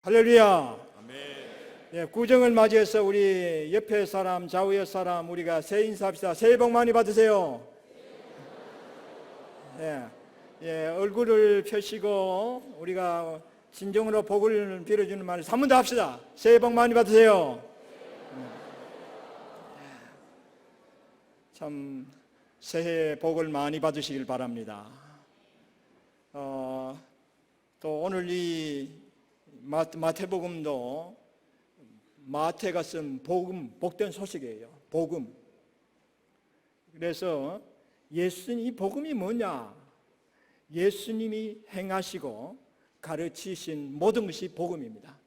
할렐루야. 아멘. 예, 구정을 맞이해서 우리 옆에 사람, 좌우의 사람 우리가 새해 인사합시다. 새해 복 많이 받으세요. 얼굴을 펴시고 우리가 진정으로 복을 빌어주는 말을 한 번 더 합시다. 새해 복 많이 받으세요. 참 새해 복을 많이 받으시길 바랍니다. 또 오늘 이 마태복음도 마태가 쓴 복음, 복된 소식이에요. 복음. 그래서 이 복음이 뭐냐? 예수님이 행하시고 가르치신 모든 것이 복음입니다.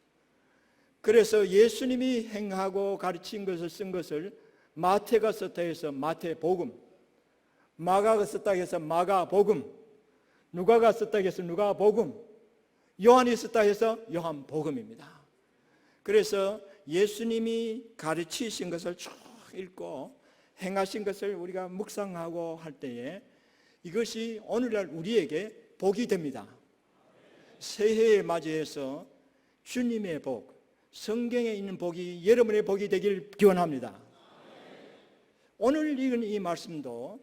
그래서 예수님이 행하고 가르친 것을 쓴 것을 마태가 썼다 해서 마태복음, 마가가 썼다 해서 마가복음, 누가가 썼다 해서 누가복음, 요한이 썼다 해서 요한복음입니다. 그래서 예수님이 가르치신 것을 쭉 읽고 행하신 것을 우리가 묵상하고 할 때에 이것이 오늘날 우리에게 복이 됩니다. 새해에 맞이해서 주님의 복, 성경에 있는 복이 여러분의 복이 되길 기원합니다. 오늘 읽은 이 말씀도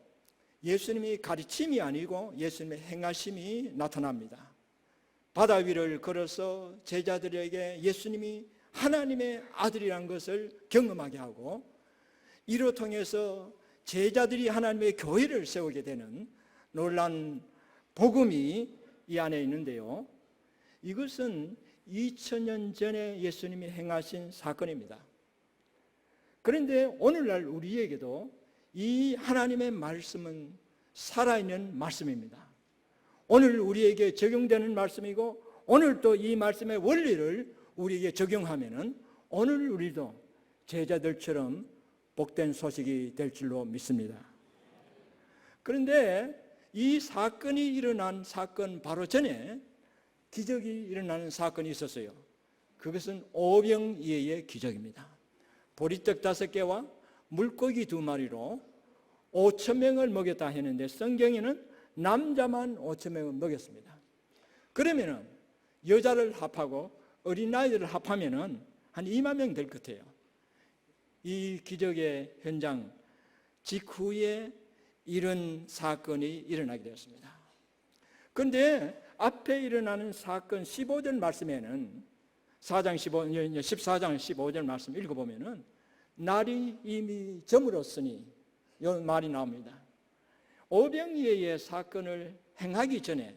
예수님이 가르침이 아니고 예수님의 행하심이 나타납니다. 바다 위를 걸어서 제자들에게 예수님이 하나님의 아들이라는 것을 경험하게 하고 이로 통해서 제자들이 하나님의 교회를 세우게 되는 놀라운 복음이 이 안에 있는데요. 이것은 2000년 전에 예수님이 행하신 사건입니다. 그런데 오늘날 우리에게도 이 하나님의 말씀은 살아있는 말씀입니다. 오늘 우리에게 적용되는 말씀이고 오늘 또 이 말씀의 원리를 우리에게 적용하면은 오늘 우리도 제자들처럼 복된 소식이 될 줄로 믿습니다. 그런데 이 사건이 일어난 사건 바로 전에 기적이 일어나는 사건이 있었어요. 그것은 오병이어의 기적입니다. 보리떡 5개와 물고기 2마리로 5,000명을 먹였다 했는데 성경에는 남자만 5,000명을 먹였습니다. 그러면은 여자를 합하고 어린아이들을 합하면은 한 2만 명 될 것 같아요. 이 기적의 현장 직후에 이런 사건이 일어나게 되었습니다. 그런데 앞에 일어나는 사건 15절 말씀에는 14장 15절 말씀 읽어보면은 날이 이미 저물었으니 이 말이 나옵니다. 오병이어의 사건을 행하기 전에,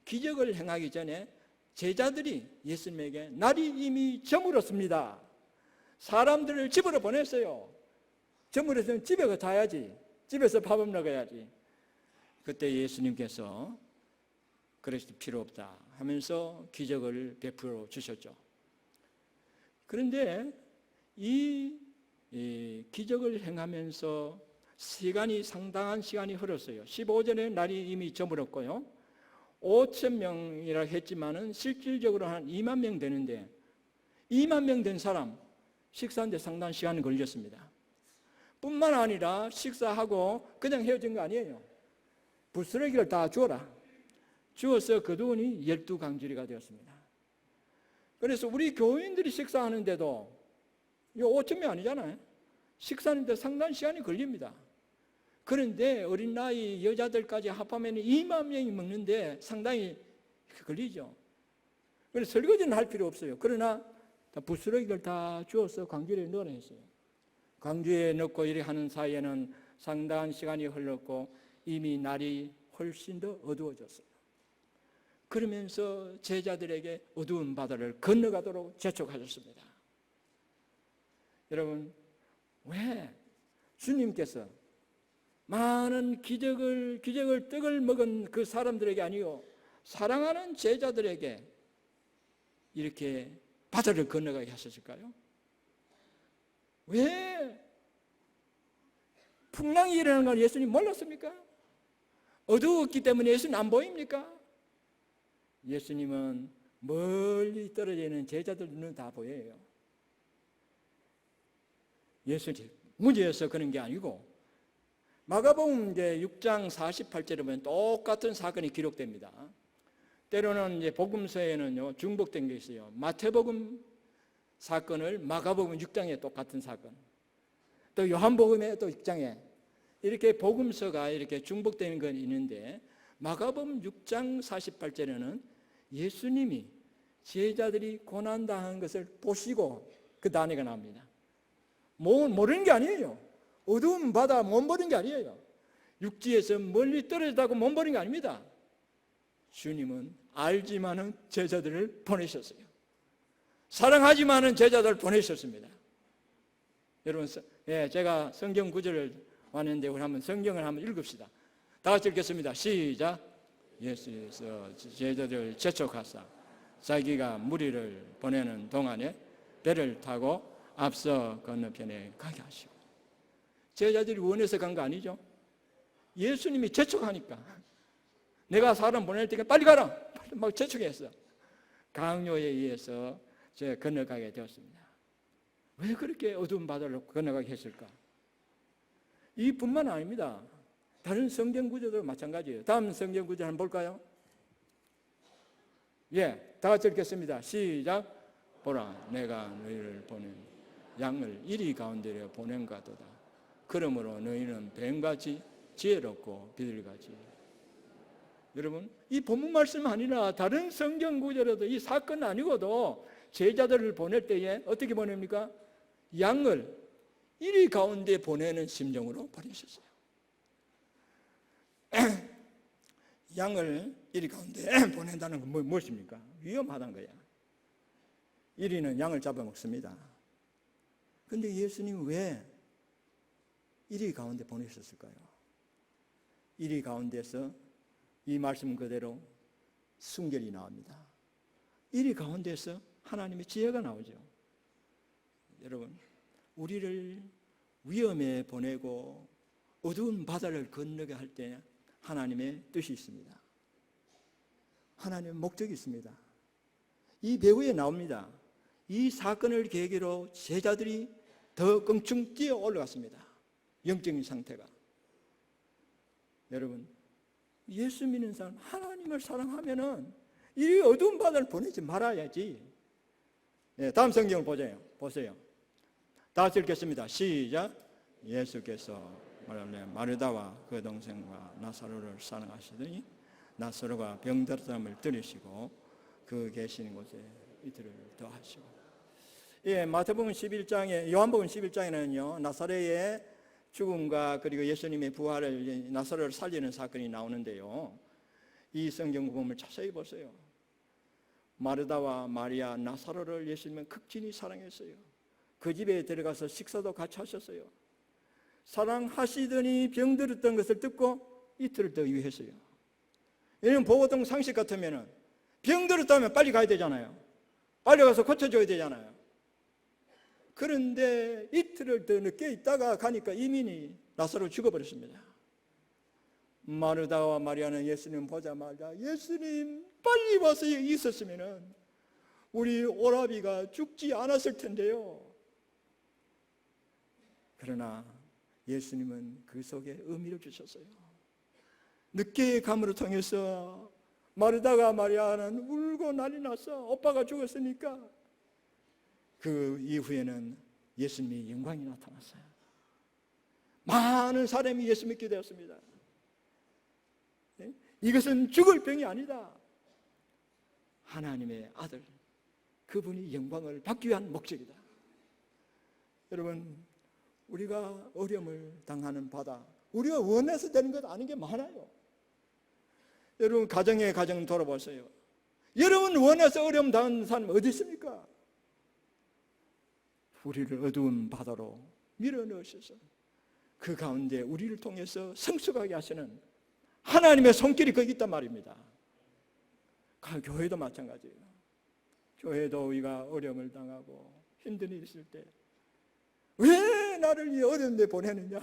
기적을 행하기 전에 제자들이 예수님에게 날이 이미 저물었습니다. 사람들을 집으로 보냈어요. 저물었으면 집에 가야지. 집에서 밥을 먹어야지. 그때 예수님께서 그러실 필요 없다 하면서 기적을 베풀어 주셨죠. 그런데 이 기적을 행하면서 시간이 상당한 시간이 흘렀어요. 15절에 날이 이미 저물었고요. 5,000명이라 했지만은 실질적으로 한 2만 명 되는데 2만 명 된 사람 식사하는데 상당한 시간이 걸렸습니다. 뿐만 아니라 식사하고 그냥 헤어진 거 아니에요. 부스러기를 다 주어라. 주어서 거두으니 12강주리가 되었습니다. 그래서 우리 교인들이 식사하는데도 이거 5,000명 아니잖아요. 식사하는데 상당한 시간이 걸립니다. 그런데 어린 나이 여자들까지 합하면 2만 명이 먹는데 상당히 걸리죠. 그래서 설거지는 할 필요 없어요. 그러나 부스러기를 다 주워서 광주리에 넣어라 했어요. 광주에 넣고 이렇게 하는 사이에는 상당한 시간이 흘렀고 이미 날이 훨씬 더 어두워졌어요. 그러면서 제자들에게 어두운 바다를 건너가도록 재촉하셨습니다. 여러분, 왜 주님께서 많은 기적을 떡을 먹은 그 사람들에게 아니요 사랑하는 제자들에게 이렇게 바다를 건너가게 하셨을까요? 왜 풍랑이 일어나는 걸 예수님 몰랐습니까? 어두웠기 때문에 예수님 안 보입니까? 예수님은 멀리 떨어져 있는 제자들 눈은 다 보여요. 예수님 문제여서 그런 게 아니고 마가복음 6장 48절에 보면 똑같은 사건이 기록됩니다. 때로는 이제 복음서에는요, 중복된 게 있어요. 마태복음 사건을 마가복음 6장에 똑같은 사건, 또 요한복음의 또 6장에 이렇게 복음서가 이렇게 중복되는 건 있는데, 마가복음 6장 48절에는 예수님이 제자들이 고난당한 것을 보시고 그 단어가 나옵니다. 모르는 게 아니에요. 어두운 바다 못 보는 게 아니에요. 육지에서 멀리 떨어졌다고 못 보는 게 아닙니다. 주님은 알지만은 제자들을 보내셨어요. 사랑하지만은 제자들을 보내셨습니다. 여러분, 제가 성경 구절을 왔는데 우리 한번 성경을 한번 읽읍시다. 다 같이 읽겠습니다. 시작. 예수께서 제자들을 재촉하사 자기가 무리를 보내는 동안에 배를 타고 앞서 건너편에 가게 하시고. 제자들이 원해서 간 거 아니죠? 예수님이 재촉하니까, 내가 사람 보낼 테니까 빨리 가라, 막 재촉했어. 강요에 의해서 건너가게 되었습니다. 왜 그렇게 어두운 바다를 건너가게 했을까? 이뿐만 아닙니다. 다른 성경 구절도 마찬가지예요. 다음 성경 구절 한번 볼까요? 다 같이 읽겠습니다. 시작. 보라, 내가 너희를 보낸 양을 이리 가운데로 보낸가도다. 그러므로 너희는 뱀같이 지혜롭고 비둘기같이. 여러분, 이 본문 말씀 아니라 다른 성경 구절에도 이 사건 아니고도 제자들을 보낼 때에 어떻게 보냅니까? 양을 이리 가운데 보내는 심정으로 보내셨어요. 양을 이리 가운데 보낸다는 건 무엇입니까? 위험하다는 거야. 이리는 양을 잡아먹습니다. 그런데 예수님 왜 이리 가운데 보내셨을까요? 이리 가운데서 이 말씀 그대로 순결이 나옵니다. 이리 가운데서 하나님의 지혜가 나오죠. 여러분, 우리를 위험에 보내고 어두운 바다를 건너게 할 때 하나님의 뜻이 있습니다. 하나님의 목적이 있습니다. 이 배후에 나옵니다. 이 사건을 계기로 제자들이 더 껑충 뛰어 올라갔습니다. 영적인 상태가. 여러분, 예수 믿는 사람, 하나님을 사랑하면은 이 어두운 바다를 보내지 말아야지. 다음 성경을 보세요. 다 같이 읽겠습니다. 시작. 예수께서 마르다와 그 동생과 나사로를 사랑하시더니 나사로가 병들었음을 들으시고 그 계시는 곳에 이틀을 더하시고. 마태복음 11장에, 요한복음 11장에는요, 나사로의 죽음과 그리고 예수님의 부활을, 나사로를 살리는 사건이 나오는데요, 이 성경 복음을 자세히 보세요. 마르다와 마리아, 나사로를 예수님은 극진히 사랑했어요. 그 집에 들어가서 식사도 같이 하셨어요. 사랑하시더니 병들었던 것을 듣고 이틀을 더 유했어요. 왜냐면 보통 상식 같으면 병들었다면 빨리 가야 되잖아요. 빨리 가서 고쳐줘야 되잖아요. 그런데 이틀을 더 늦게 있다가 가니까 이미 나사로 죽어버렸습니다. 마르다와 마리아는 예수님 보자마자, 예수님 빨리 와서 있었으면 우리 오라비가 죽지 않았을 텐데요. 그러나 예수님은 그 속에 의미를 주셨어요. 늦게 감으로 통해서 마르다가 마리아는 울고 난리 났어. 오빠가 죽었으니까. 그 이후에는 예수님의 영광이 나타났어요. 많은 사람이 예수 믿게 되었습니다. 이것은 죽을 병이 아니다. 하나님의 아들, 그분이 영광을 받기 위한 목적이다. 여러분, 우리가 어려움을 당하는 바다, 우리가 원해서 되는 것 아닌 게 많아요. 여러분, 가정 돌아보세요. 여러분 원해서 어려움 당하는 사람 어디 있습니까? 우리를 어두운 바다로 밀어넣으셔서 그 가운데 우리를 통해서 성숙하게 하시는 하나님의 손길이 거기 있단 말입니다. 교회도 마찬가지예요. 교회도 우리가 어려움을 당하고 힘든 일이 있을 때 왜 나를 이 어려운 데 보내느냐?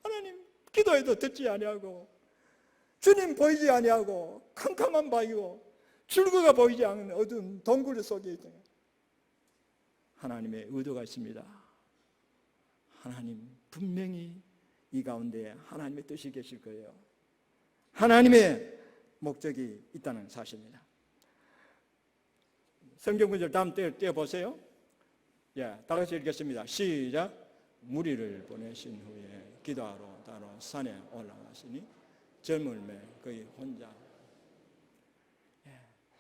하나님, 기도해도 듣지 아니하고 주님 보이지 아니하고 캄캄한 바이고 출구가 보이지 않는 어두운 동굴 속에 있잖아요. 하나님의 의도가 있습니다. 하나님 분명히 이 가운데 하나님의 뜻이 계실 거예요. 하나님의 목적이 있다는 사실입니다. 성경 구절 다음 떼어보세요. 예, 다 같이 읽겠습니다. 시작. 무리를 보내신 후에 기도하러 따로 산에 올라가시니 젊음에 거의 혼자. 예,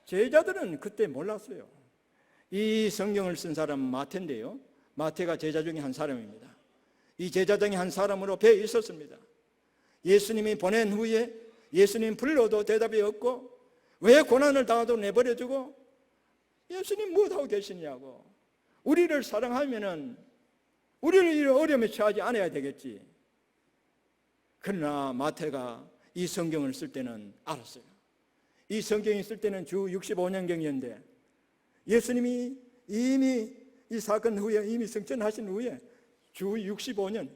제자들은 그때 몰랐어요. 이 성경을 쓴 사람은 마태인데요, 마태가 제자 중에 한 사람입니다. 이 제자 중에 한 사람으로 배에 있었습니다. 예수님이 보낸 후에 예수님 불러도 대답이 없고, 왜 고난을 당하도 내버려두고 예수님 무엇하고 계시냐고. 우리를 사랑하면은 우리를 이런 어려움에 처하지 않아야 되겠지. 그러나 마태가 이 성경을 쓸 때는 알았어요. 이 성경이 쓸 때는 주 65년경이었는데 예수님이 이미 이 사건 후에 이미 승천하신 후에 주 65년,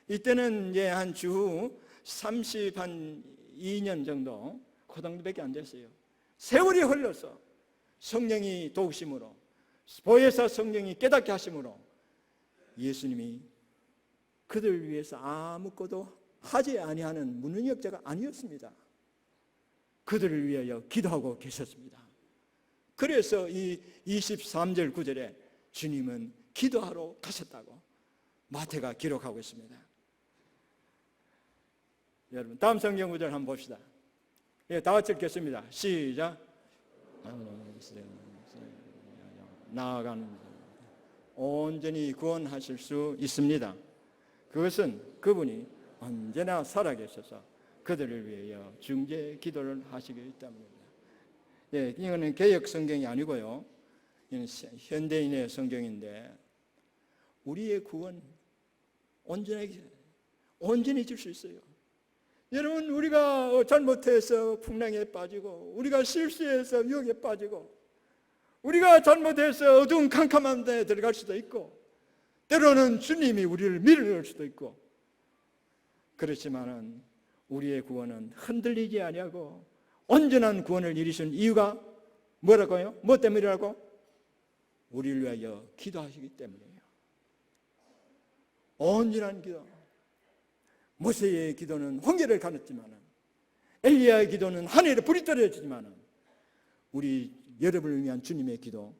이때는 이제 한 주 32년 정도 그 정도밖에 안 됐어요. 세월이 흘러서 성령이 도우심으로, 보혜사 성령이 깨닫게 하심으로 예수님이 그들 위해서 아무것도 하지 아니하는 무능력자가 아니었습니다. 그들을 위하여 기도하고 계셨습니다. 그래서 이 23절 9절에 주님은 기도하러 가셨다고 마태가 기록하고 있습니다. 여러분, 다음 성경 구절 한번 봅시다. 예, 다 같이 읽겠습니다. 시작. 나아가는 온전히 구원하실 수 있습니다. 그것은 그분이 언제나 살아계셔서 그들을 위하여 중재 기도를 하시기 때문입니다. 예, 이거는 개역 성경이 아니고요, 이건 현대인의 성경인데, 우리의 구원 온전히 줄 수 있어요. 여러분, 우리가 잘못해서 풍랑에 빠지고, 우리가 실수해서 유혹에 빠지고, 우리가 잘못해서 어두운 캄캄한 데에 들어갈 수도 있고, 때로는 주님이 우리를 밀어넣을 수도 있고, 그렇지만은 우리의 구원은 흔들리지 아니하고 온전한 구원을 이루신 이유가 뭐라고요? 뭐 때문이라고? 우리를 위하여 기도하시기 때문이에요. 온전한 기도. 모세의 기도는 홍해를 가렸지만은, 엘리야의 기도는 하늘에 불이 떨어지지만은, 우리 여러분을 위한 주님의 기도,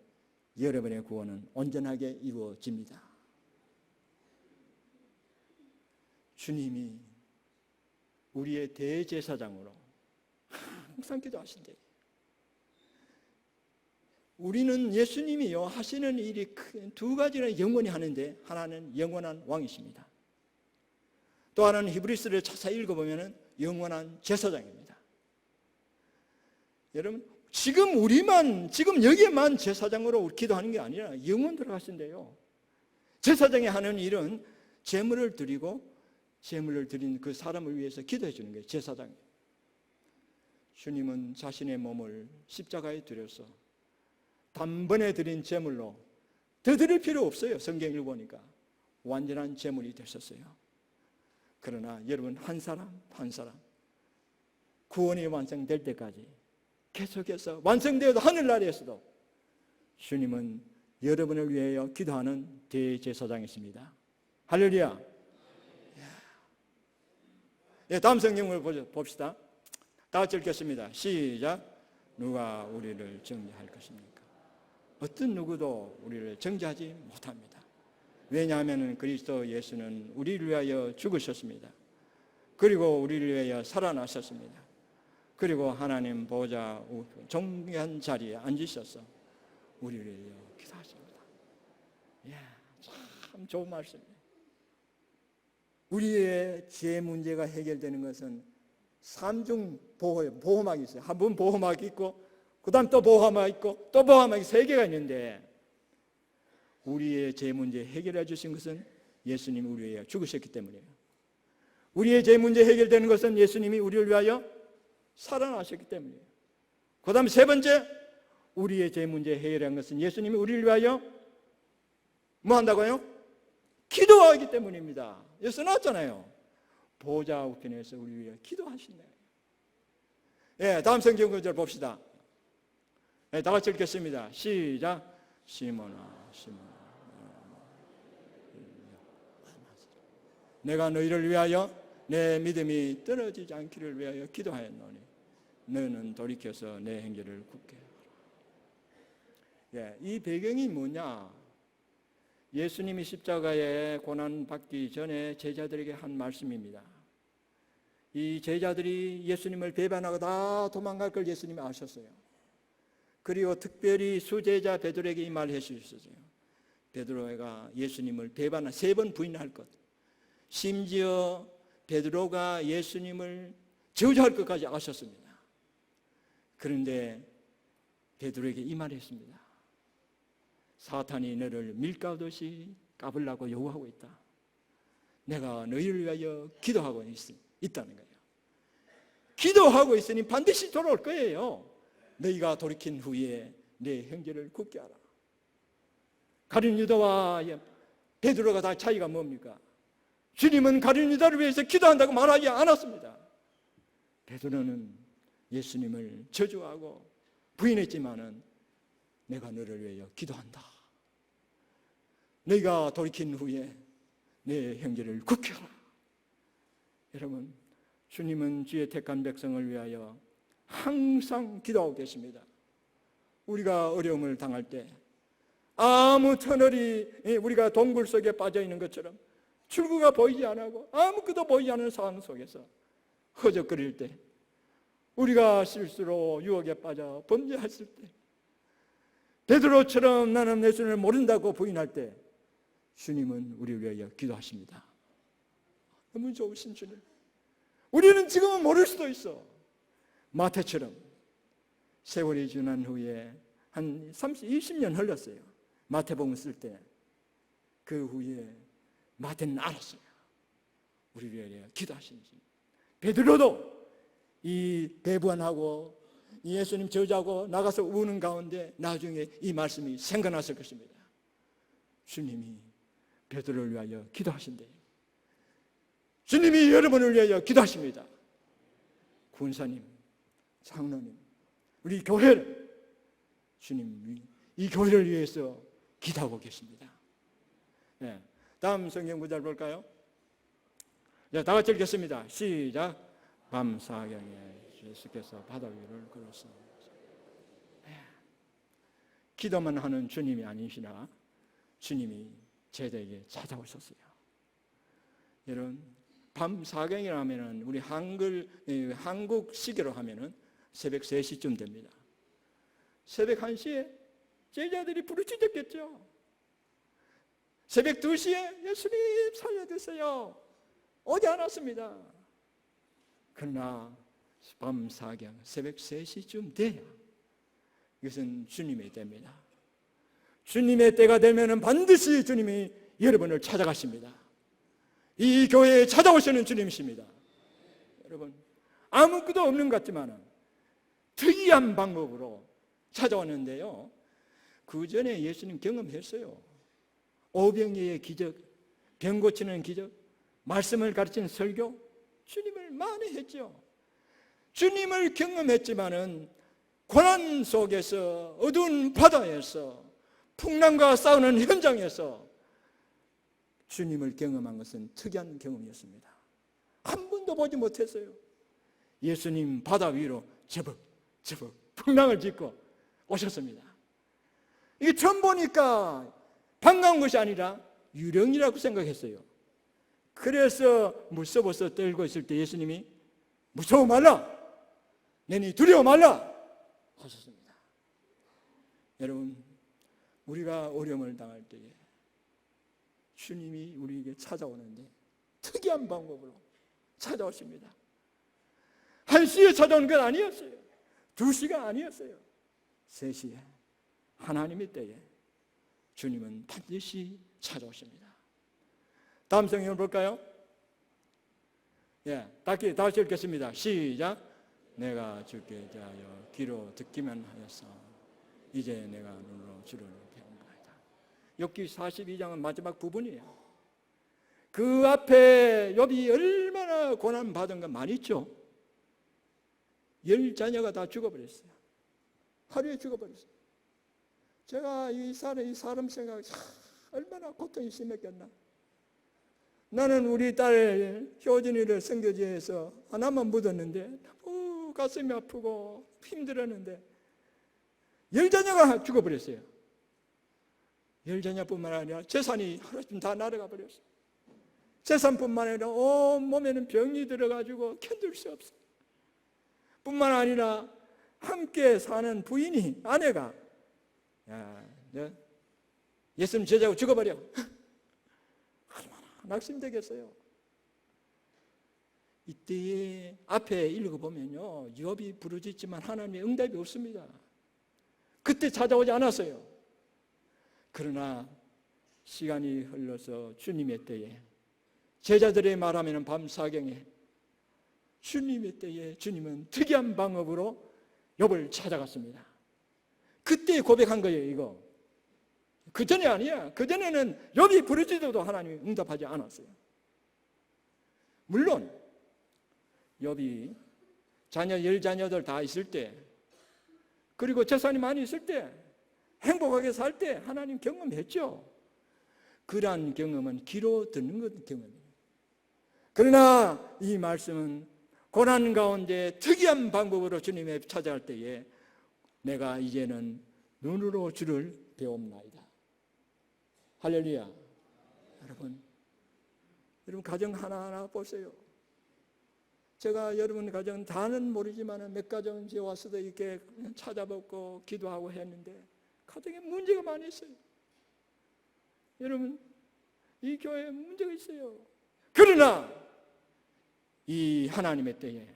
여러분의 구원은 온전하게 이루어집니다. 주님이 우리의 대제사장으로 항상 기도하신대요. 우리는 예수님이요 하시는 일이 두 가지를 영원히 하는데, 하나는 영원한 왕이십니다. 또 하나는 히브리서를 자세히 읽어보면 영원한 제사장입니다. 여러분, 지금 여기에만 제사장으로 기도하는 게 아니라 영원 들어가신대요. 제사장이 하는 일은 제물을 드리고, 제물을 드린 그 사람을 위해서 기도해 주는 게 제사장이에요. 주님은 자신의 몸을 십자가에 드려서 단번에 드린 제물로, 더 드릴 필요 없어요. 성경을 보니까 완전한 제물이 되셨어요. 그러나 여러분, 한 사람 한 사람 구원이 완성될 때까지 계속해서 완성되어도 하늘나라에서도 주님은 여러분을 위하여 기도하는 대제사장이십니다. 할렐루야. 예, 다음 성경을 봅시다. 다 같이 읽겠습니다. 시작. 누가 우리를 정죄할 것입니까? 어떤 누구도 우리를 정죄하지 못합니다. 왜냐하면 그리스도 예수는 우리를 위하여 죽으셨습니다. 그리고 우리를 위하여 살아나셨습니다. 그리고 하나님 보좌 존귀한 자리에 앉으셔서 우리를 위하여 기도하십니다. 예, 참 좋은 말씀이에요. 우리의 죄 문제가 해결되는 것은 삼중 보호막이 있어요. 한 번 보호막이 있고, 그 다음 또 보호막이 있고, 또 보호막이 3개가 있는데, 우리의 죄 문제 해결해 주신 것은 예수님이 우리를 위하여 죽으셨기 때문이에요. 우리의 죄 문제 해결되는 것은 예수님이 우리를 위하여 살아나셨기 때문이에요. 그 다음 세 번째, 우리의 죄 문제 해결한 것은 예수님이 우리를 위하여 뭐 한다고요? 기도하기 때문입니다. 여기서 나왔잖아요. 보좌 우편에서 우리를 위하여 기도하신다. 예, 다음 성경 구절 봅시다. 예, 다 같이 읽겠습니다. 시작. 시몬아, 시몬아, 내가 너희를 위하여 내 믿음이 떨어지지 않기를 위하여 기도하였노니 너는 돌이켜서 내 행실을 굳게 하라. 이 배경이 뭐냐? 예수님이 십자가에 고난 받기 전에 제자들에게 한 말씀입니다. 이 제자들이 예수님을 배반하고 다 도망갈 걸 예수님이 아셨어요. 그리고 특별히 수제자 베드로에게 이 말을 해주셨어요. 베드로가 예수님을 배반한 3번 부인할 것, 심지어 베드로가 예수님을 저주할 것까지 아셨습니다. 그런데 베드로에게 이 말을 했습니다. 사탄이 너를 밀가루듯이 까불라고 요구하고 있다. 내가 너희를 위하여 기도하고 있다는 거예요. 기도하고 있으니 반드시 돌아올 거예요. 너희가 돌이킨 후에 내 형제를 굳게 하라. 가룟 유다와 베드로가 다 차이가 뭡니까? 주님은 가룟 유다를 위해서 기도한다고 말하지 않았습니다. 베드로는 예수님을 저주하고 부인했지만은 내가 너를 위하여 기도한다. 너희가 돌이킨 후에 내 형제를 굳게 하라. 여러분, 주님은 주의 택한 백성을 위하여 항상 기도하고 계십니다. 우리가 어려움을 당할 때 아무 터널이 우리가 동굴 속에 빠져 있는 것처럼 출구가 보이지 않고 아무것도 보이지 않는 상황 속에서 허적거릴 때, 우리가 실수로 유혹에 빠져 범죄했을 때, 베드로처럼 나는 예수님을 모른다고 부인할 때 주님은 우리를 위하여 기도하십니다. 너무 좋으신 주님. 우리는 지금은 모를 수도 있어. 마태처럼 세월이 지난 후에 한 20년 흘렀어요. 마태복음 쓸 때. 그 후에 마태는 알았어요. 우리를 위하여 기도하시는지. 베드로도 이 배반하고 예수님 저주하고 나가서 우는 가운데 나중에 이 말씀이 생각났을 것입니다. 주님이 베드로를 위하여 기도하신대요. 주님이 여러분을 위하여 기도하십니다. 군사님, 장로님, 우리 교회를, 주님 이 교회를 위해서 기도하고 계십니다. 다음 성경 구절 볼까요? 다 같이 읽겠습니다. 시작. 밤 사경에 예수께서 바다 위를 걸었습니다. 기도만 하는 주님이 아니시나 주님이 제자에게 찾아오셨어요. 여러분, 밤 사경이라면 우리 한국 시계로 하면은 새벽 3시쯤 됩니다. 새벽 1시에 제자들이 부르짖었겠죠. 새벽 2시에 예수님 살려주세요. 오지 않았습니다. 그러나 밤 사경 새벽 3시쯤 돼야 이것은 주님의 때입니다. 주님의 때가 되면 반드시 주님이 여러분을 찾아가십니다. 이 교회에 찾아오시는 주님이십니다. 여러분, 아무것도 없는 것 같지만 특이한 방법으로 찾아왔는데요, 그 전에 예수님 경험했어요. 오병이의 기적, 병 고치는 기적, 말씀을 가르치는 설교, 주님을 많이 했죠. 주님을 경험했지만은 고난 속에서, 어두운 바다에서, 풍랑과 싸우는 현장에서 주님을 경험한 것은 특이한 경험이었습니다. 한 번도 보지 못했어요. 예수님 바다 위로 저벅 풍랑을 짓고 오셨습니다. 이게 처음 보니까 반가운 것이 아니라 유령이라고 생각했어요. 그래서 무서워서 떨고 있을 때 예수님이 무서워 말라, 너희 두려워 말라 하셨습니다. 여러분, 우리가 어려움을 당할 때에 주님이 우리에게 찾아오는데 특이한 방법으로 찾아오십니다. 1시에 찾아온 건 아니었어요. 2시가 아니었어요. 3시에 하나님의 때에 주님은 반드시 찾아오십니다. 다음 성경 볼까요? 다시 읽겠습니다. 시작. 내가 주께 대하여 귀로 듣기만 하였어. 이제 내가 눈으로 주를 배운다. 욥기 42장은 마지막 부분이에요. 그 앞에 욥이 얼마나 고난받은 거 많이 있죠. 10자녀가 다 죽어버렸어요. 하루에 죽어버렸어요. 제가 이 사람 생각이 얼마나 고통이 심했겠나. 나는 우리 딸 효진이를 선교지에서 하나만 묻었는데 가슴이 아프고 힘들었는데 10자녀가 죽어버렸어요. 열자녀뿐만 아니라 재산이 하루쯤 다 날아가 버렸어요. 재산뿐만 아니라 온 몸에는 병이 들어가지고 견딜 수 없어요. 뿐만 아니라 함께 사는 부인이, 아내가 예수님 제자고 죽어버려. 얼마나 낙심되겠어요. 이때에 앞에 읽어보면요, 욥이 부르짖지만 하나님의 응답이 없습니다. 그때 찾아오지 않았어요. 그러나 시간이 흘러서 주님의 때에, 제자들의 말하면 밤사경에, 주님의 때에 주님은 특이한 방법으로 욥을 찾아갔습니다. 그때 고백한 거예요. 이거 그 전에 아니야. 그 전에는 욥이 부르짖어도 하나님이 응답하지 않았어요. 물론 욥이 자녀 10자녀들 다 있을 때, 그리고 재산이 많이 있을 때, 행복하게 살 때 하나님 경험했죠. 그러한 경험은 귀로 듣는 것 경험이에요. 그러나 이 말씀은 고난 가운데 특이한 방법으로 주님의 찾아갈 때에 내가 이제는 눈으로 주를 배웁나이다. 할렐루야. 여러분 가정 하나하나 보세요. 제가 여러분 가정 다는 모르지만 몇 가정 제 와서도 이렇게 찾아뵙고 기도하고 했는데 가정에 문제가 많이 있어요. 여러분 이 교회에 문제가 있어요. 그러나 이 하나님의 때에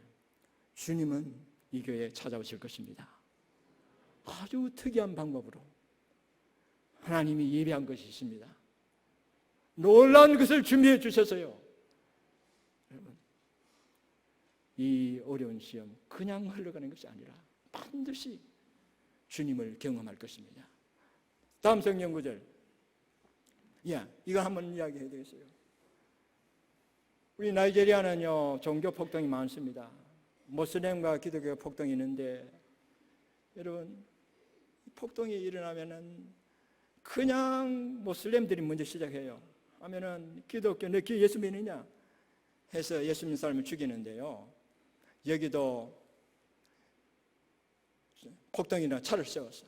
주님은 이 교회에 찾아오실 것입니다. 아주 특이한 방법으로 하나님이 예비한 것이 있습니다. 놀라운 것을 준비해 주셨어요. 여러분, 이 어려운 시험 그냥 흘러가는 것이 아니라 반드시 주님을 경험할 것입니다. 다음 성경 구절. 이거 한번 이야기해야 되겠어요. 우리 나이지리아는요, 종교 폭동이 많습니다. 모슬렘과 기독교 폭동이 있는데, 여러분, 폭동이 일어나면은 그냥 모슬렘들이 먼저 시작해요. 하면은 기독교, 너 예수 믿느냐? 해서 예수 믿는 사람을 죽이는데요. 여기도 폭동이나 차를 세웠어.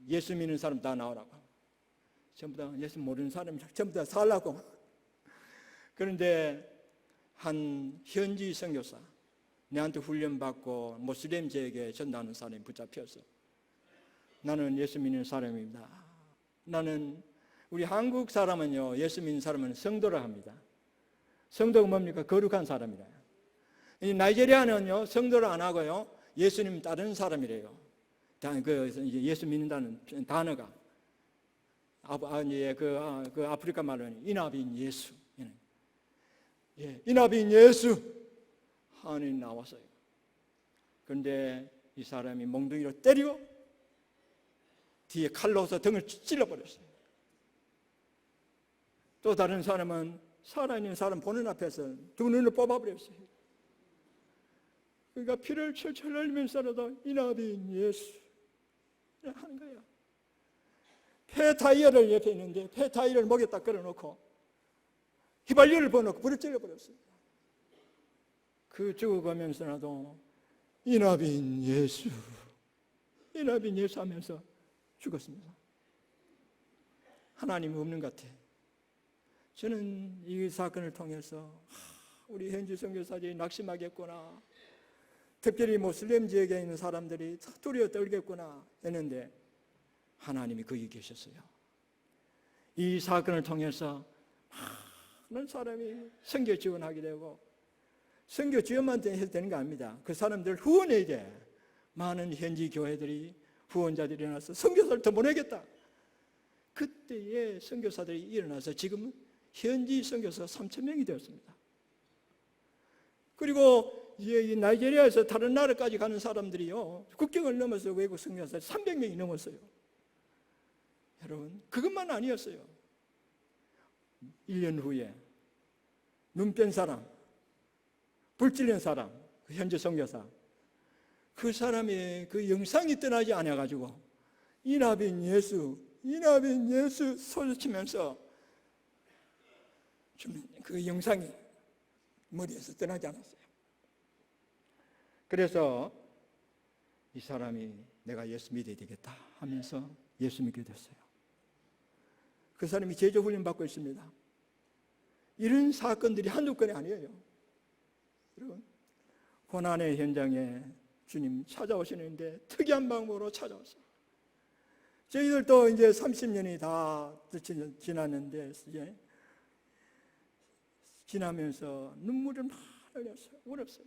예수 믿는 사람 다 나오라고. 전부 다 예수 모르는 사람이 전부 다 살라고. 그런데 한 현지 선교사, 내한테 훈련받고 모슬렘 지역에 전도하는 사람이 붙잡혔어. 나는 예수 믿는 사람입니다. 나는, 우리 한국 사람은요, 예수 믿는 사람은 성도라 합니다. 성도가 뭡니까? 거룩한 사람이라. 이 나이지리아는요, 성도를 안 하고요, 예수님 따르는 사람이래요. 예수 믿는다는 단어가 그 아프리카 말로는 이나빈 예수. 이나빈 예수 하나님 나왔어요. 그런데 이 사람이 몽둥이로 때리고 뒤에 칼로서 등을 찔러버렸어요. 또 다른 사람은 살아있는 사람 보는 앞에서 두 눈을 뽑아버렸어요. 그러니까 피를 철철 흘리면서라도 이나빈 예수 하는 거야. 폐 타이어를 옆에 있는데 폐 타이어를 목에 딱 걸어놓고 휘발유를 부어놓고 불을 찔러버렸어요. 그 죽어가면서라도 이나빈 예수 하면서 죽었습니다. 하나님이 없는 것 같아. 저는 이 사건을 통해서 우리 현지 선교사들이 낙심하겠구나, 특별히 모슬렘 지역에 있는 사람들이 두려워 떨겠구나 했는데 하나님이 거기 계셨어요. 이 사건을 통해서 많은 사람이 선교 지원하게 되고, 선교 지원만 해서 되는 거 아닙니다. 그 사람들 후원해야 돼. 많은 현지 교회들이 후원자들이 일어나서 선교사를 더 보내겠다. 그때에 선교사들이 일어나서 지금은 현지 선교사 3,000명이 되었습니다. 그리고 이 나이지리아에서 다른 나라까지 가는 사람들이요, 국경을 넘어서 외국 선교사 300명이 넘었어요. 여러분, 그것만 아니었어요. 1년 후에 눈 뺀 사람, 불 찔린 사람, 그 현지 선교사, 그 사람의 그 영상이 떠나지 않아가지고 이나빈 예수 소리치면서 그 영상이 머리에서 떠나지 않았어요. 그래서 이 사람이 내가 예수 믿어야 되겠다 하면서 예수 믿게 됐어요. 그 사람이 제조 훈련 받고 있습니다. 이런 사건들이 한두 건이 아니에요. 여러분, 고난의 현장에 주님 찾아오시는데 특이한 방법으로 찾아왔어요. 저희들도 이제 30년이 다 지났는데 이제 지나면서 눈물을 막 흘렸어요. 울었어요.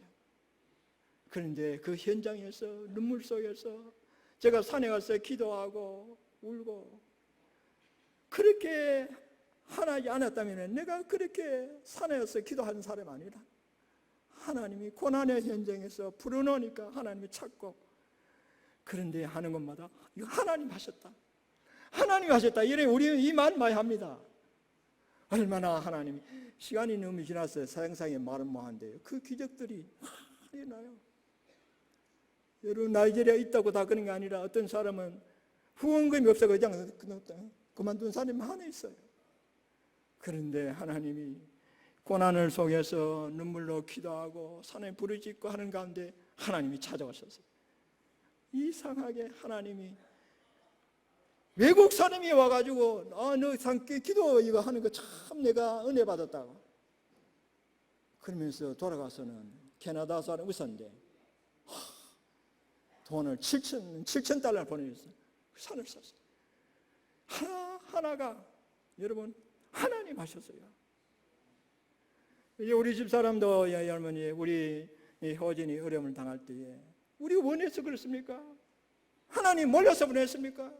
그런데 그 현장에서 눈물 속에서 제가 산에 가서 기도하고 울고 그렇게 하나지 않았다면 내가 그렇게 산에 가서 기도하는 사람이 아니라 하나님이 고난의 현장에서 불어넣으니까 하나님이 찾고 그런데 하는 것마다 이거 하나님 하셨다. 하나님 하셨다. 이래 우리 이 말 많이 합니다. 얼마나 하나님이 시간이 너무 지났어요. 사형상에 말은 뭐한데요. 그 기적들이 일어나요. 여러분 나이지리아 있다고 다 그런 게 아니라 어떤 사람은 후원금이 없어 그냥 그만둔 사람이 하나 있어요. 그런데 하나님이 고난을 속에서 눈물로 기도하고 산에 부르짖고 하는 가운데 하나님이 찾아오셨어요. 이상하게 하나님이 외국 사람이 와가지고 너 기도 이거 하는 거 참 내가 은혜 받았다고 그러면서 돌아가서는 캐나다 사람 의사인데 돈을 7천 달러 보내줬어요. 산을 샀어요. 하나가 여러분 하나님 하셨어요. 이제 우리 집 사람도 할머니 우리 효진이 어려움을 당할 때에 우리 원해서 그렇습니까? 하나님 몰라서 보냈습니까?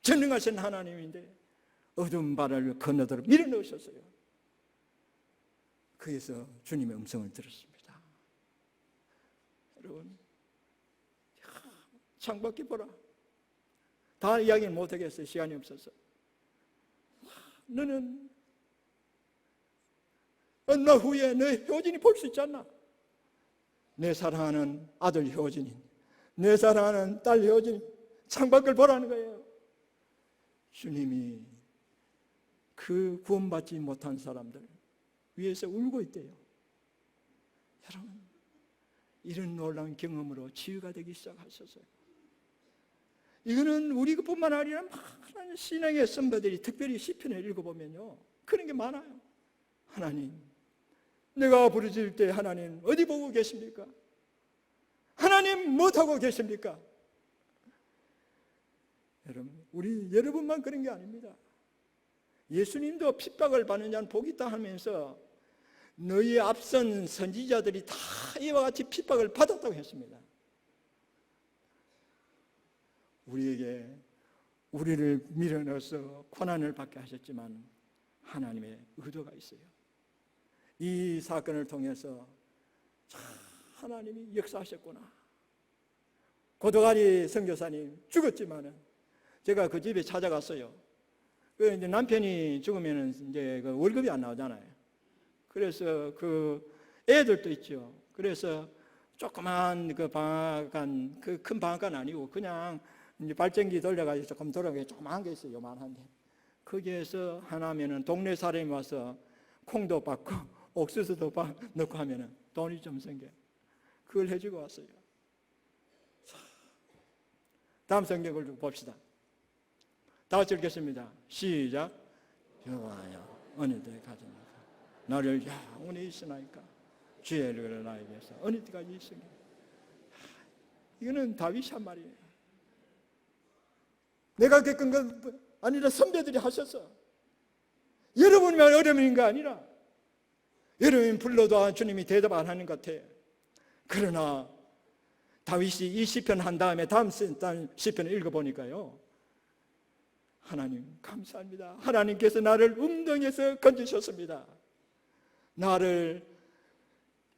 전능하신 하나님인데 어두운 바다를 건너도록 밀어넣으셨어요. 거기서 주님의 음성을 들었습니다. 여러분 창밖에 보라. 다 이야기는 못하겠어요. 시간이 없어서. 너는 얼마 후에 내 효진이 볼 수 있지 않나? 내 사랑하는 아들 효진이, 내 사랑하는 딸 효진이 창밖을 보라는 거예요. 주님이 그 구원받지 못한 사람들 위해서 울고 있대요. 여러분, 이런 놀라운 경험으로 치유가 되기 시작하셨어요. 이거는 우리 것뿐만 아니라 많은 신앙의 선배들이 특별히 시편을 읽어보면요 그런 게 많아요. 하나님, 내가 부르짖을 때 하나님 어디 보고 계십니까? 하나님 못하고 계십니까? 여러분, 여러분만 그런 게 아닙니다. 예수님도 핍박을 받는 자는 복이 있다 하면서 너희 앞선 선지자들이 다 이와 같이 핍박을 받았다고 했습니다. 우리를 밀어넣어서 고난을 받게 하셨지만 하나님의 의도가 있어요. 이 사건을 통해서 하나님이 역사하셨구나. 고도가리 선교사님 죽었지만은 제가 그 집에 찾아갔어요. 그 이제 남편이 죽으면은 이제 그 월급이 안 나오잖아요. 그래서 그 애들도 있죠. 그래서 조그만 그 방앗간, 그 큰 방앗간 아니고 그냥 이제 발전기 돌려가지고 조금 돌아가게 조그만 게 있어요. 요만한데. 거기에서 하나면은 동네 사람이 와서 콩도 받고 옥수수도 넣고 하면은 돈이 좀 생겨요. 그걸 해주고 왔어요. 다음 성경을 봅시다. 다 같이 읽겠습니다. 시작. 여호와여 어느덧 가져나가 나를 영원히 있으나이까 죄를 나에게서 어느 때까지 있으니. 이거는 다윗이 한 말이에요. 내가 겪은 건 아니라 선배들이 하셨어. 여러분만 어려움인 거 아니라 여러분 불러도 주님이 대답 안 하는 것 같아. 그러나 다윗이 이 시편 한 다음에 다음 시편을 읽어보니까요, 하나님 감사합니다. 하나님께서 나를 음덩에서 건지셨습니다. 나를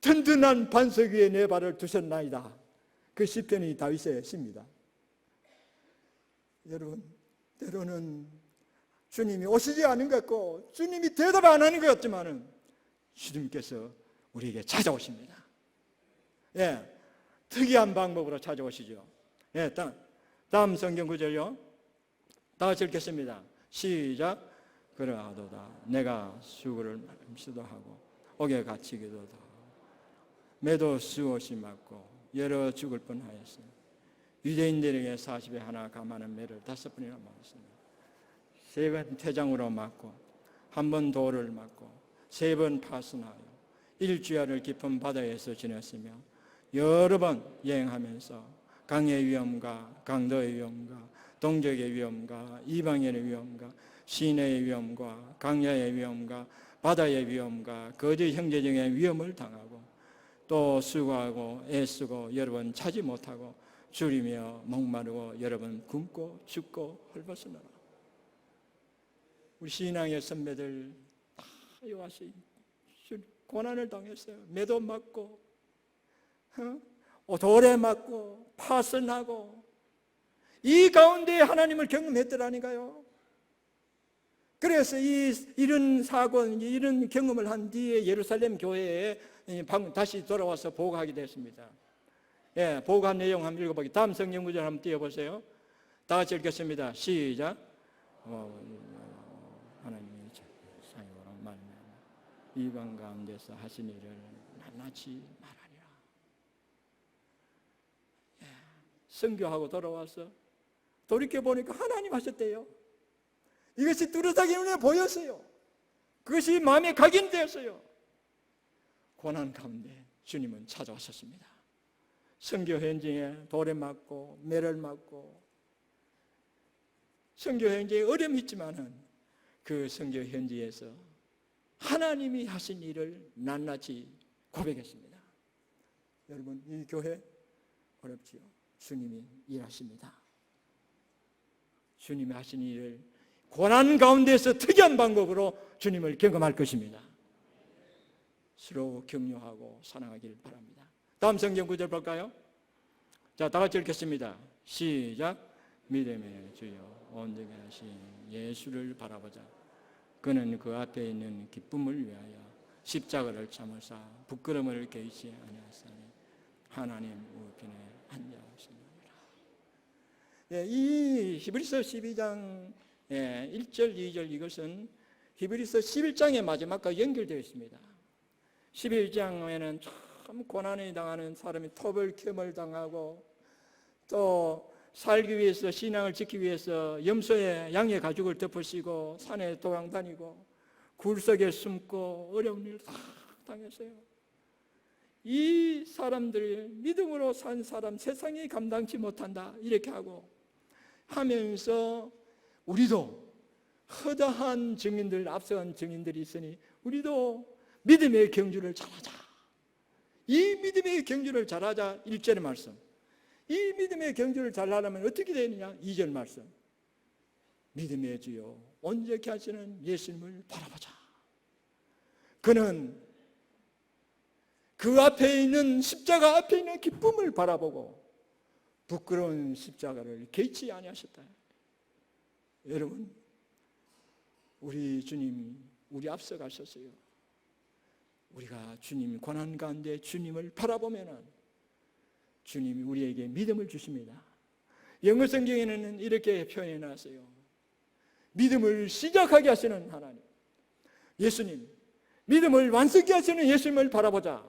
든든한 반석 위에 내 발을 두셨나이다. 그 시편이 다윗의 시입니다. 여러분, 때로는 주님이 오시지 않은 것 같고 주님이 대답 안 하는 것 같지만은 주님께서 우리에게 찾아오십니다. 예, 특이한 방법으로 찾아오시죠. 예, 다음 성경 구절요. 다 같이 읽겠습니다. 시작. 그러하도다 내가 수고를 시도하고 옥에 갇히기도 하고 매도 수옷이 맞고 여러 죽을 뻔하였으니 유대인들에게 40에 하나 감하는 매를 5번이나 맞았습니다. 3번 태장으로 맞고, 1번 돌을 맞고, 3번 파선하여 일주야를 깊은 바다에서 지냈으며 여러 번 여행하면서 강의 위험과 강도의 위험과 동족의 위험과 이방인의 위험과 시내의 위험과 강야의 위험과 바다의 위험과 거짓 형제적인 위험을 당하고 또 수고하고 애쓰고 여러 번 차지 못하고 줄이며 목마르고 여러 번 굶고 죽고 헐벗으노라. 우리 신앙의 선배들 다 요하시 고난을 당했어요. 매도 맞고 돌에 맞고 파선하고 이 가운데 하나님을 경험했더라니까요. 그래서 이런 사고, 이런 경험을 한 뒤에 예루살렘 교회에 다시 돌아와서 보고하게 됐습니다. 예, 보고한 내용 한번 읽어보기. 다음 성경 구절 한번 띄워보세요. 다 같이 읽겠습니다. 시작. 하나님의 사역으로 말미암아 이방 가운데서 하신 일을 낱낱이 말하리라. 예, 선교하고 돌아와서 돌이켜보니까 하나님 하셨대요. 이것이 뚜렷하게 눈에 보였어요. 그것이 마음에 각인되었어요. 고난 가운데 주님은 찾아오셨습니다. 선교 현장에 돌에 맞고 매를 맞고 선교 현장에 어려움이 있지만은 그 선교 현지에서 하나님이 하신 일을 낱낱이 고백했습니다. 여러분, 이 교회 어렵지요? 주님이 일하십니다. 주님이 하신 일을 고난 가운데서 특이한 방법으로 주님을 경험할 것입니다. 서로 격려하고 사랑하길 바랍니다. 다음 성경 구절 볼까요? 자, 다 같이 읽겠습니다. 시작. 믿음의 주여 온전히 하신 예수를 바라보자. 그는 그 앞에 있는 기쁨을 위하여 십자가를 참으사 부끄러움을 개의치 아니하사니 하나님 우편에 앉아오시느니라. 예, 이 히브리서 12장 1절, 2절 이것은 히브리서 11장의 마지막과 연결되어 있습니다. 11장에는 참 고난을 당하는 사람이 토벌캠을 당하고 또 살기 위해서 신앙을 지키기 위해서 염소에 양의 가죽을 덮으시고 산에 도망다니고 굴속에 숨고 어려운 일을 다 당했어요. 이 사람들이 믿음으로 산 사람 세상이 감당치 못한다 이렇게 하고 하면서 우리도 허다한 증인들, 앞서간 증인들이 있으니 우리도 믿음의 경주를 잘하자. 이 믿음의 경주를 잘하자. 1절의 말씀. 이 믿음의 경주를 잘하려면 어떻게 되느냐? 2절 말씀. 믿음의 주여 온전케 하시는 예수님을 바라보자. 그는 그 앞에 있는 십자가 앞에 있는 기쁨을 바라보고 부끄러운 십자가를 개의치 아니하셨다. 여러분, 우리 주님이 우리 앞서 가셨어요. 우리가 주님 고난 가운데 주님을 바라보면은 주님이 우리에게 믿음을 주십니다. 영어 성경에는 이렇게 표현해 놨어요. 믿음을 시작하게 하시는 하나님, 예수님, 믿음을 완성케 하시는 예수님을 바라보자.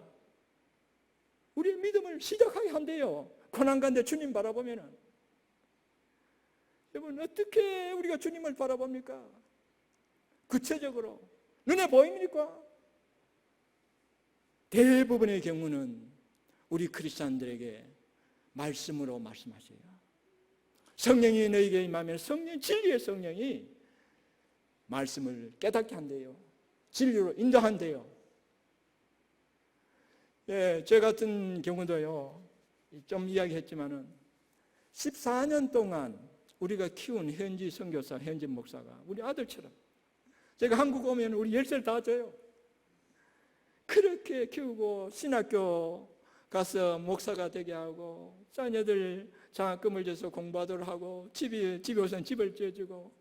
우리의 믿음을 시작하게 한대요. 고난 가운데 주님 바라보면은. 여러분, 어떻게 우리가 주님을 바라봅니까? 구체적으로 눈에 보입니까? 대부분의 경우는 우리 크리스찬들에게 말씀으로 말씀하세요. 성령이 너희에게 임하면 성령, 진리의 성령이 말씀을 깨닫게 한대요. 진리로 인도한대요. 예, 저 같은 경우도요, 좀 이야기했지만은 14년 동안 우리가 키운 현지 선교사, 현지 목사가 우리 아들처럼, 제가 한국 오면 우리 열쇠를 다 줘요. 그렇게 키우고 신학교 가서 목사가 되게 하고 자녀들 장학금을 줘서 공부하도록 하고 집에 우선 집을 지어주고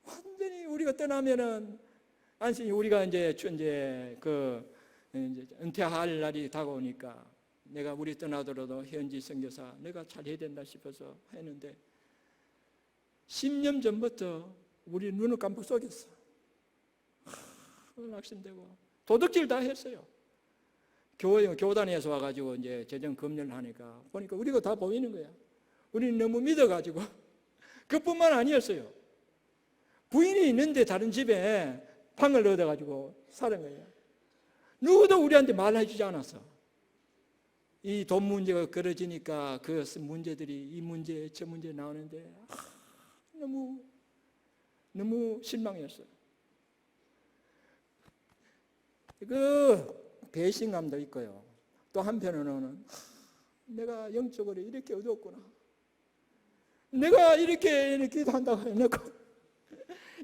완전히 우리가 떠나면은 안심히 우리가 이제 은퇴할 날이 다가오니까 내가 우리 떠나더라도 현지 선교사 내가 잘 해야 된다 싶어서 했는데 10년 전부터 우리 눈을 깜빡 속였어. 낙심되고 도둑질 다 했어요. 교단에서 와가지고 이제 재정 검열을 하니까 보니까 우리가 다 보이는 거야. 우리는 너무 믿어가지고 그뿐만 아니었어요. 있는데 다른 집에 방을 얻어가지고 사는 거예요. 누구도 우리한테 말해주지 않았어. 이 돈 문제가 그려지니까 그 문제들이 이 문제 저 문제 나오는데 너무 실망이었어요. 그 배신감도 있고요. 또 한편으로는 내가 영적으로 이렇게 어두웠구나. 내가 이렇게 기도한다고 해놓고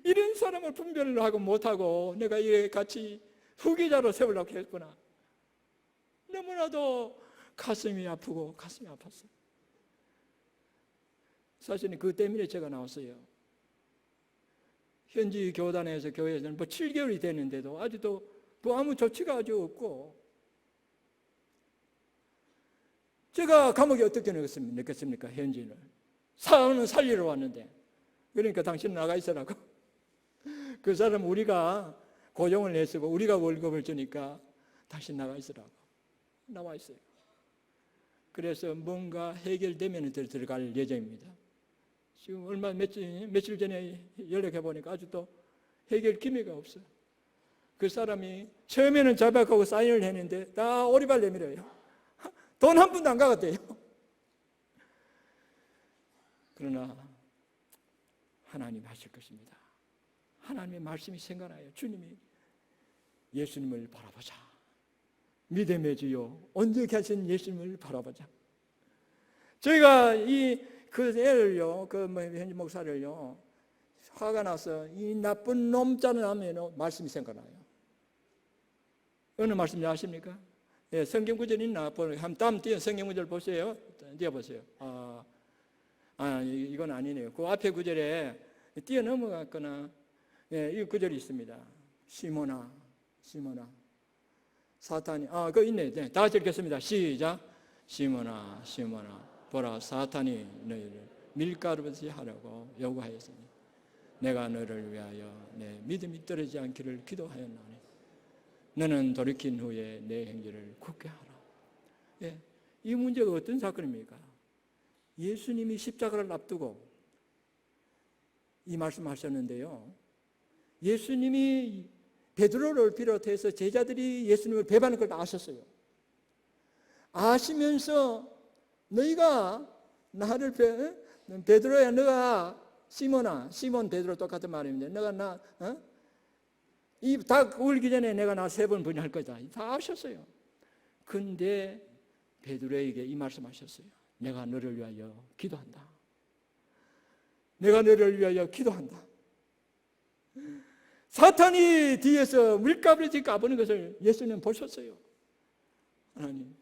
이런 사람을 분별을 하고 못하고 내가 이렇게 같이 후계자로 세우려고 했구나. 너무나도 가슴이 아프고 가슴이 아팠어요. 사실은 그 때문에 제가 나왔어요. 현지 교단에서 교회에서는 7개월이 됐는데도 아직도 아무 조치가 아주 없고, 제가 감옥에 어떻게 넣겠습니까? 현지인을 사람은 살리러 왔는데. 그러니까 당신은 나가 있으라고. 그 사람 우리가 고용을 내쓰고 우리가 월급을 주니까 당신 나가 있으라고. 나와 있어요. 그래서 뭔가 해결되면 들어갈 예정입니다. 지금 며칠 전에 연락해 보니까 아직도 해결 기미가 없어요. 그 사람이 처음에는 자백하고 사인을 했는데 다 오리발 내밀어요. 돈 한 푼도 안 가갔대요. 그러나 하나님 하실 것입니다. 하나님의 말씀이 생각나요. 주님이 예수님을 바라보자. 믿음의 주요 온전케 하신 예수님을 바라보자. 저희가 그 애를요, 현지 목사를요, 화가 나서 이 나쁜 놈자는 하면 말씀이 생각나요. 어느 말씀인지 아십니까? 예, 성경 구절 있나? 다음 뒤에 성경 구절 보세요. 띄워보세요. 이건 아니네요. 그 앞에 구절에 뛰어넘어갔거나, 예, 이 구절이 있습니다. 시몬아, 사탄이, 그거 있네. 네, 다 같이 읽겠습니다. 시작. 시몬아, 보라, 사탄이 너희를 밀가루같이 하려고 요구하였으니 내가 너를 위하여 내 믿음이 떨어지지 않기를 기도하였나니 너는 돌이킨 후에 내 행위를 굳게 하라. 예, 이 문제가 어떤 사건입니까? 예수님이 십자가를 앞두고 이 말씀하셨는데요. 예수님이 베드로를 비롯해서 제자들이 예수님을 배반할 걸 아셨어요. 아시면서 너희가 나를 베드로야, 너가 시몬 베드로 똑같은 말입니다. 너가 이 닭 울기 전에 내가 나 3번 부인할 거다. 다 아셨어요. 근데 베드로에게 이 말씀하셨어요. 내가 너를 위하여 기도한다. 내가 너를 위하여 기도한다. 사탄이 뒤에서 물가부리지 까부는 것을 예수님은 보셨어요. 하나님,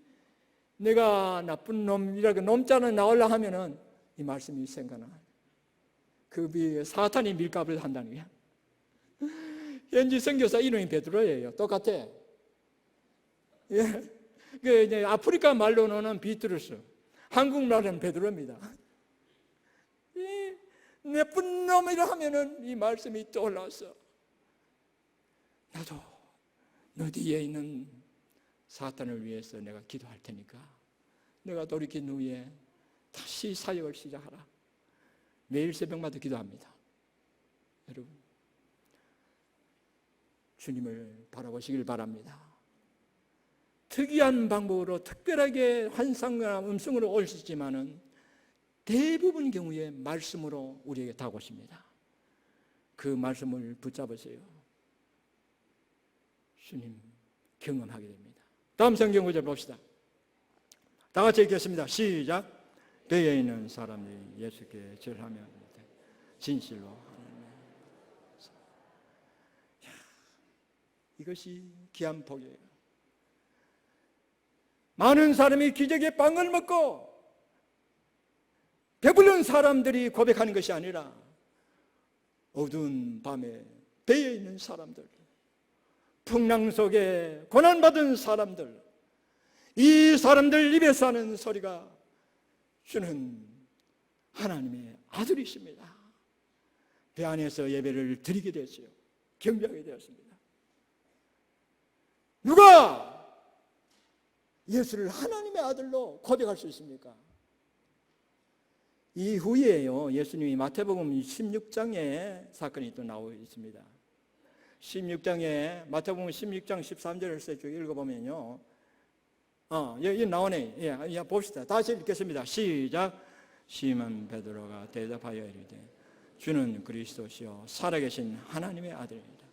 내가 나쁜 놈이라고 놈자는 나오려 하면은 이 말씀이 생각나. 그 위에 사탄이 밀가부를 한다는 거야. 현지 선교사 이름이 베드로예요. 똑같아. 예. 그 이제 아프리카 말로는 비트루스, 한국 말은 베드로입니다. 이 나쁜 놈이라 하면은 이 말씀이 떠올라서 나도 너 뒤에 있는 사탄을 위해서 내가 기도할 테니까 내가 돌이킨 후에 다시 사역을 시작하라. 매일 새벽마다 기도합니다. 여러분, 주님을 바라보시길 바랍니다. 특이한 방법으로 특별하게 환상과 음성으로 올 수 있지만은 대부분 경우에 말씀으로 우리에게 다가오십니다. 그 말씀을 붙잡으세요. 주님 경험하게 됩니다. 다음 성경 구절 봅시다. 다 같이 읽겠습니다. 시작. 배에 있는 사람이 예수께 절하며 진실로 하나님. 이것이 귀한 복이에요. 많은 사람이 기적의 빵을 먹고 배부른 사람들이 고백하는 것이 아니라 어두운 밤에 배에 있는 사람들, 풍랑 속에 고난받은 사람들, 이 사람들 입에서 하는 소리가 주는 하나님의 아들이십니다. 배 안에서 예배를 드리게 되었어요. 경배하게 되었습니다. 누가 예수를 하나님의 아들로 고백할 수 있습니까? 이후에요, 예수님이 마태복음 16장에 사건이 또 나오고 있습니다. 16장에 마태복음 16장 13절을 쭉 읽어보면요, 여기 나오네. 예, 봅시다. 다시 읽겠습니다. 시작. 시몬 베드로가 대답하여 이르되 주는 그리스도시요 살아계신 하나님의 아들입니다.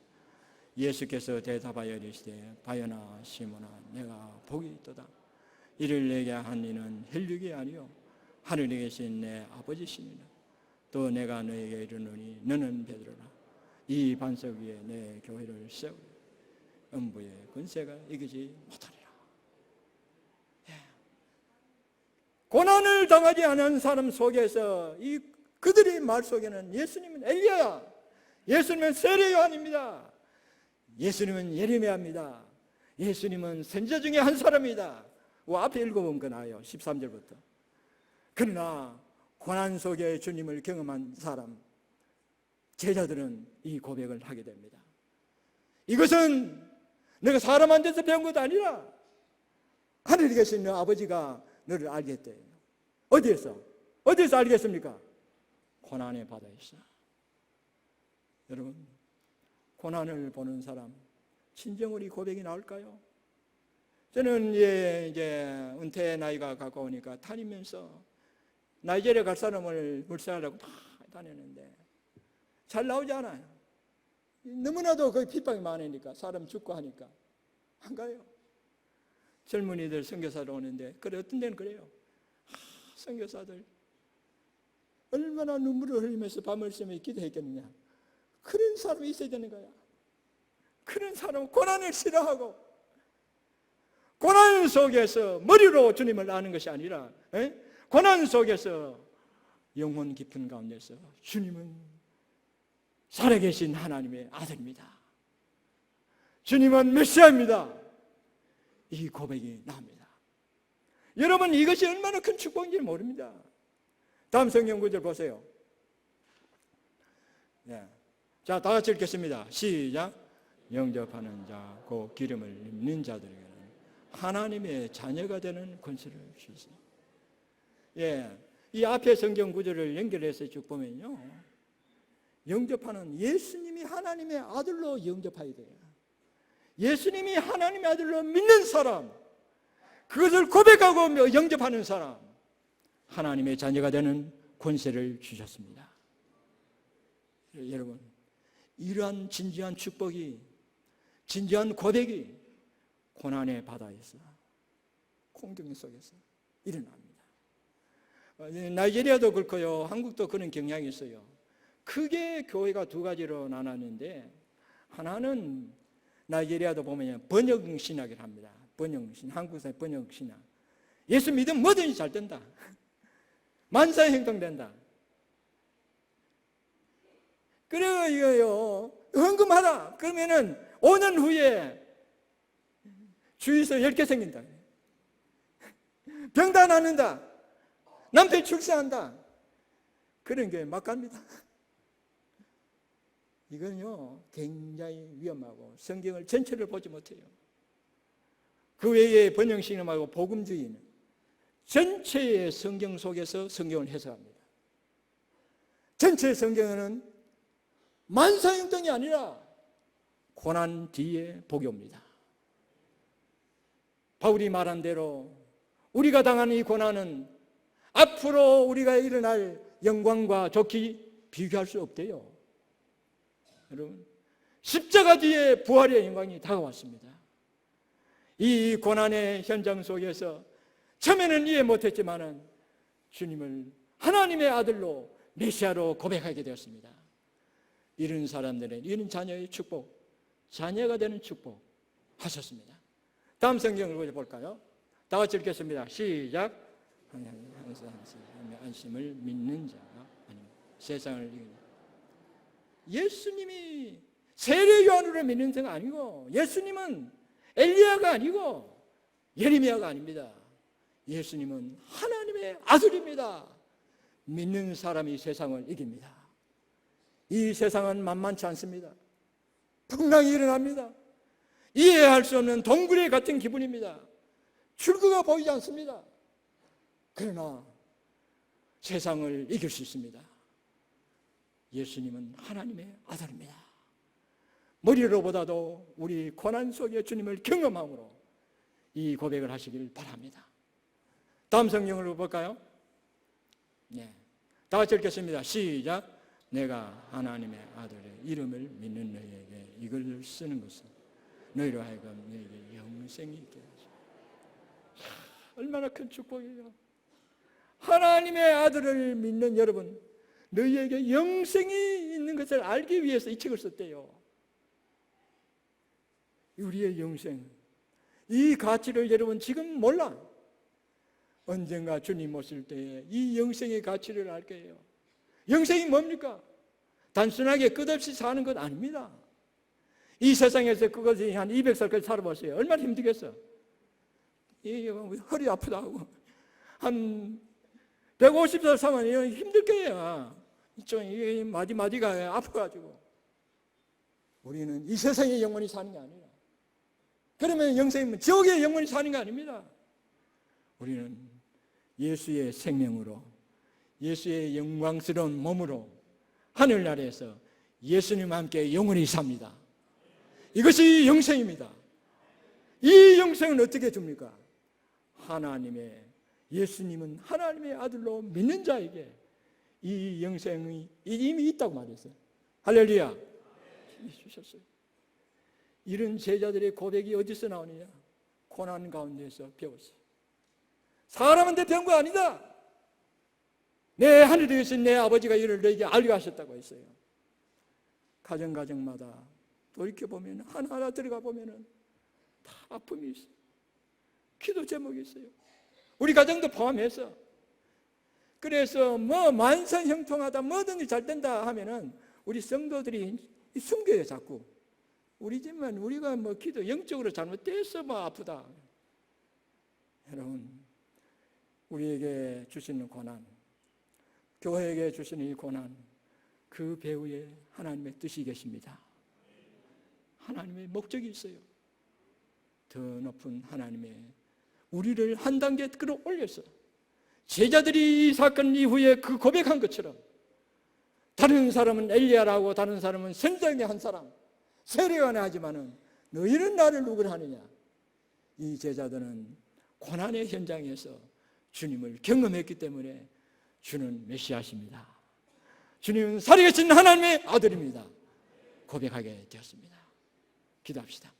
예수께서 대답하여 이르시되 바요나 시몬아 내가 복이 있도다. 이를 내게 한 이는 혈육이 아니요 하늘에 계신 내 아버지시니라. 또 내가 너에게 이르노니 너는 베드로라. 이 반석 위에 내 교회를 세우리. 음부의 권세가 이기지 못하리라. 고난을 당하지 않은 사람 속에서 그들의 말 속에는 예수님은 엘리야야, 예수님은 세례 요한입니다, 예수님은 예레미야입니다, 예수님은 선지자 중에 한 사람이다. 앞에 읽어보면 그 나아요. 13절부터. 그러나 고난 속에 주님을 경험한 사람, 제자들은 이 고백을 하게 됩니다. 이것은 내가 사람한테서 배운 것도 아니라 하늘에 계신 너 아버지가 너를 알겠대. 어디에서 알겠습니까? 고난의 바다에서. 여러분, 고난을 보는 사람 진정으로 이 고백이 나올까요? 저는 이제 은퇴 나이가 가까우니까 다니면서 나이지리아 갈 사람을 물색하려고 다 다녔는데 잘 나오지 않아요. 너무나도 거기 핍박이 많으니까, 사람 죽고 하니까 안 가요. 젊은이들 선교사로 오는데, 그래 어떤 데는 그래요. 선교사들 얼마나 눈물을 흘리면서 밤을 새며 기도했겠느냐. 그런 사람이 있어야 되는 거야. 그런 사람은 고난을 싫어하고, 고난 속에서 머리로 주님을 아는 것이 아니라 고난 속에서 영혼 깊은 가운데서 주님은 살아계신 하나님의 아들입니다, 주님은 메시아입니다, 이 고백이 나옵니다. 여러분, 이것이 얼마나 큰 축복인지 모릅니다. 다음 성경 구절 보세요. 자, 다 같이 읽겠습니다. 시작. 영접하는 자, 곧 기름을 입는 자들에게는 하나님의 자녀가 되는 권세를 주시니. 이 앞에 성경 구절을 연결해서 쭉 보면요, 영접하는, 예수님이 하나님의 아들로 영접해야 돼요. 예수님이 하나님의 아들로 믿는 사람, 그것을 고백하고 영접하는 사람, 하나님의 자녀가 되는 권세를 주셨습니다. 여러분, 이러한 진지한 축복이, 진지한 고백이 고난의 바다에서, 공경 속에서 일어납니다. 나이지리아도 그렇고요, 한국도 그런 경향이 있어요. 크게 교회가 두 가지로 나눴는데, 하나는 나이지리아도 보면 번역신학이라고 합니다. 번역신, 한국에서 번역신학. 예수 믿으면 뭐든지 잘 된다, 만사의 행동된다. 그래요, 이거요, 헌금하라 그러면은 5년 후에 주위에서 10개 생긴다, 병 다 낫는다, 남편 출세한다, 그런 게 막 갑니다. 이건요 굉장히 위험하고 성경을 전체를 보지 못해요. 그 외에 번영신음하고 복음주의는 전체의 성경 속에서 성경을 해석합니다. 전체 성경은 만사형통이 아니라 고난 뒤에 복이 옵니다. 바울이 말한 대로 우리가 당하는 이 고난은 앞으로 우리가 일어날 영광과 좋기 비교할 수 없대요. 여러분, 십자가 뒤에 부활의 영광이 다가왔습니다. 이 고난의 현장 속에서 처음에는 이해 못했지만은 주님을 하나님의 아들로 메시아로 고백하게 되었습니다. 이런 사람들은 이런 자녀의 축복, 자녀가 되는 축복 하셨습니다. 다음 성경을 볼까요? 다 같이 읽겠습니다. 시작. 안심을 믿는 자가 아닙니다. 세상을 이기는. 예수님이 세례 요한으로 믿는 자가 아니고, 예수님은 엘리야가 아니고 예레미야가 아닙니다. 예수님은 하나님의 아들입니다. 믿는 사람이 세상을 이깁니다. 이 세상은 만만치 않습니다. 풍랑이 일어납니다. 이해할 수 없는 동굴에 같은 기분입니다. 출구가 보이지 않습니다. 그러나 세상을 이길 수 있습니다. 예수님은 하나님의 아들입니다. 머리로보다도 우리 고난 속에 주님을 경험함으로 이 고백을 하시길 바랍니다. 다음 성경을 볼까요? 네. 다 같이 읽겠습니다. 시작. 내가 하나님의 아들의 이름을 믿는 너희에게 이걸 쓰는 것은 너희로 하여금 너희에게 영생이 있게 하시오. 얼마나 큰 축복이에요. 하나님의 아들을 믿는 여러분, 너희에게 영생이 있는 것을 알기 위해서 이 책을 썼대요. 우리의 영생, 이 가치를 여러분 지금 몰라. 언젠가 주님 오실 때에 이 영생의 가치를 알 거예요. 영생이 뭡니까? 단순하게 끝없이 사는 것 아닙니다. 이 세상에서 그것이 한 200살까지 살아봤어요. 얼마나 힘들겠어? 허리 아프다고 한 150살 살면 힘들 거예요. 좀 마디마디가 아파가지고. 우리는 이 세상에 영원히 사는 게 아니라, 그러면 영생이면 지옥에 영원히 사는 게 아닙니다. 우리는 예수의 생명으로, 예수의 영광스러운 몸으로 하늘나라에서 예수님과 함께 영원히 삽니다. 이것이 영생입니다. 이 영생은 어떻게 줍니까? 예수님은 하나님의 아들로 믿는 자에게 이 영생이 이미 있다고 말했어요. 할렐루야. 주셨어요. 이런 제자들의 고백이 어디서 나오느냐? 고난 가운데서 배웠어요. 사람한테 배운 거 아니다. 내 하늘에 계신 내 아버지가 이를 너에게 알게 하셨다고 했어요. 가정마다 돌이켜보면 하나하나 들어가 보면 다 아픔이 있어요. 기도 제목이 있어요. 우리 가정도 포함해서. 그래서 만선형통하다, 뭐든지 잘 된다 하면은 우리 성도들이 숨겨요, 자꾸. 우리 집만 우리가 기도 영적으로 잘못돼서 아프다. 여러분, 우리에게 주시는 고난, 교회에게 주시는 이 고난, 그 배후에 하나님의 뜻이 계십니다. 하나님의 목적이 있어요. 더 높은 하나님의, 우리를 한 단계 끌어올려서 제자들이 이 사건 이후에 그 고백한 것처럼, 다른 사람은 엘리야라고 다른 사람은 선장의 한 사람, 세례요한이 하지만은 너희는 나를 누구라 하느냐. 이 제자들은 고난의 현장에서 주님을 경험했기 때문에 주는 메시아십니다. 주님은 살아계신 하나님의 아들입니다. 고백하게 되었습니다. 기도합시다.